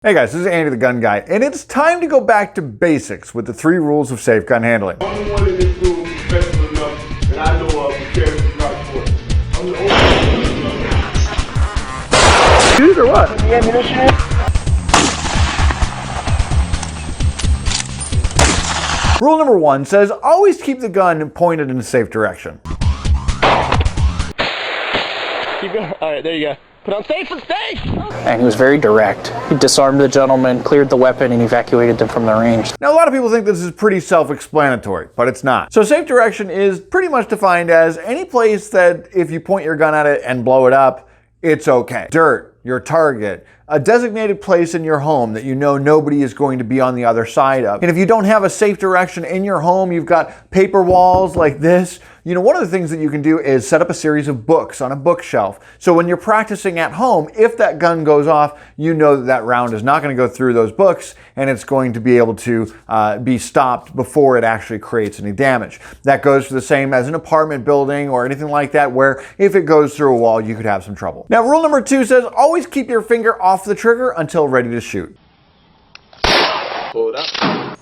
Hey guys, this is Andy the Gun Guy, and it's time to go back to basics with the 3 rules of safe gun handling. The only one in this room is professional enough that I know of to carry this rock for it. I'm the only one. Shoot or what? The ammunition. Rule number 1 says always keep the gun pointed in a safe direction. Keep going. All right, there you go. Put on safe and stay! And he was very direct. He disarmed the gentleman, cleared the weapon, and evacuated them from the range. Now, a lot of people think this is pretty self-explanatory, but it's not. So safe direction is pretty much defined as any place that if you point your gun at it and blow it up, it's okay. Dirt, your target, a designated place in your home that you know nobody is going to be on the other side of. And if you don't have a safe direction in your home, you've got paper walls like this. You know, one of the things that you can do is set up a series of books on a bookshelf. So when you're practicing at home, if that gun goes off, you know that that round is not going to go through those books and it's going to be able to be stopped before it actually creates any damage. That goes for the same as an apartment building or anything like that, where if it goes through a wall, you could have some trouble. Now, rule number 2 says always keep your finger off the trigger until ready to shoot. Pull it up.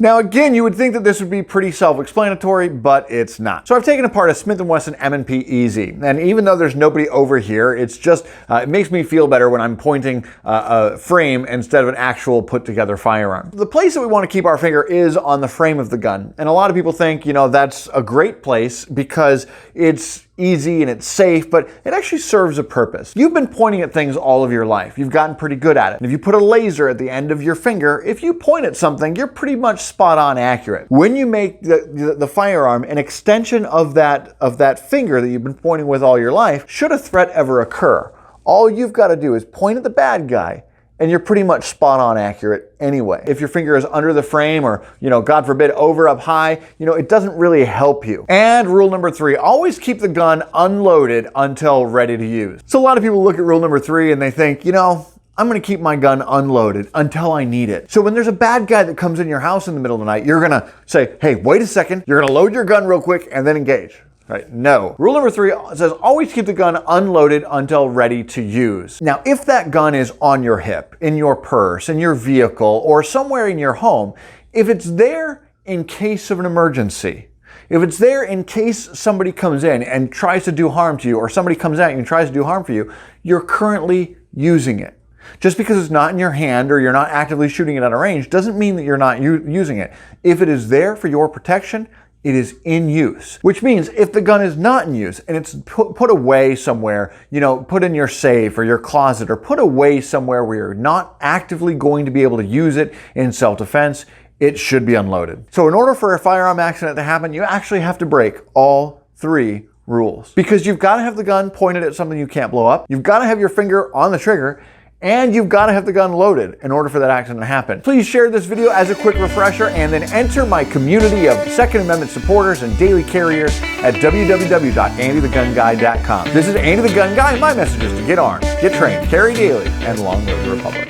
Now again, you would think that this would be pretty self-explanatory, but it's not. So I've taken apart a Smith & Wesson M&P Easy, and even though there's nobody over here, it's just, it makes me feel better when I'm pointing a frame instead of an actual put-together firearm. The place that we want to keep our finger is on the frame of the gun, and a lot of people think, you know, that's a great place because it's easy and it's safe, but it actually serves a purpose. You've been pointing at things all of your life. You've gotten pretty good at it. And if you put a laser at the end of your finger, if you point at something, you're pretty much spot on accurate. When you make the firearm an extension of that finger that you've been pointing with all your life, should a threat ever occur, all you've got to do is point at the bad guy and you're pretty much spot on accurate anyway. If your finger is under the frame or, you know, God forbid, over up high, you know, it doesn't really help you. And rule number 3, always keep the gun unloaded until ready to use. So a lot of people look at rule number 3 and they think, you know, I'm gonna keep my gun unloaded until I need it. So when there's a bad guy that comes in your house in the middle of the night, you're gonna say, hey, wait a second, you're gonna load your gun real quick and then engage. Right? No. Rule number 3 says always keep the gun unloaded until ready to use. Now, if that gun is on your hip, in your purse, in your vehicle, or somewhere in your home, if it's there in case of an emergency, if it's there in case somebody comes in and tries to do harm to you, or somebody comes at you and tries to do harm for you, you're currently using it. Just because it's not in your hand or you're not actively shooting it at a range doesn't mean that you're not using it. If it is there for your protection, it is in use, which means if the gun is not in use and it's put away somewhere, you know, put in your safe or your closet or put away somewhere where you're not actively going to be able to use it in self-defense, it should be unloaded. So in order for a firearm accident to happen, you actually have to break all 3 rules, because you've got to have the gun pointed at something you can't blow up, you've got to have your finger on the trigger, and you've got to have the gun loaded in order for that accident to happen. Please share this video as a quick refresher and then enter my community of Second Amendment supporters and daily carriers at www.andythegunguy.com. This is Andy the Gun Guy. My message is to get armed, get trained, carry daily, and long live the Republic.